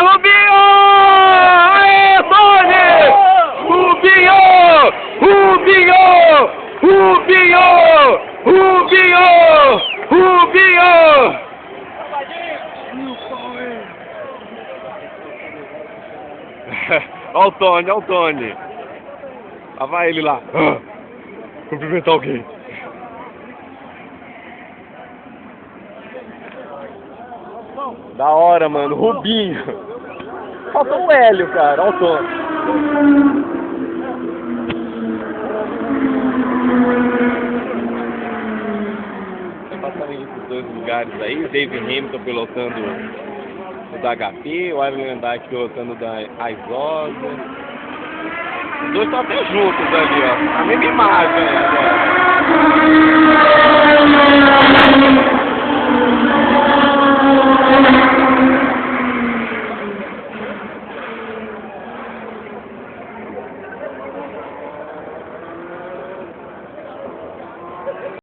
Rubinho! Aê, Tony! Rubinho! Rubinho! Rubinho! Rubinho! Rubinho! Olha o Tony, olha o Tony. Lá vai ele lá. Cumprimentar alguém. Da hora, mano. Rubinho. Faltou o Hélio, cara. Olha o Tony. Passando esses dois lugares aí. O David Hamilton pilotando o da HP. O Iron Landau pilotando o da Aizosa. Os dois estão até juntos ali, ó. A mesma imagem agora.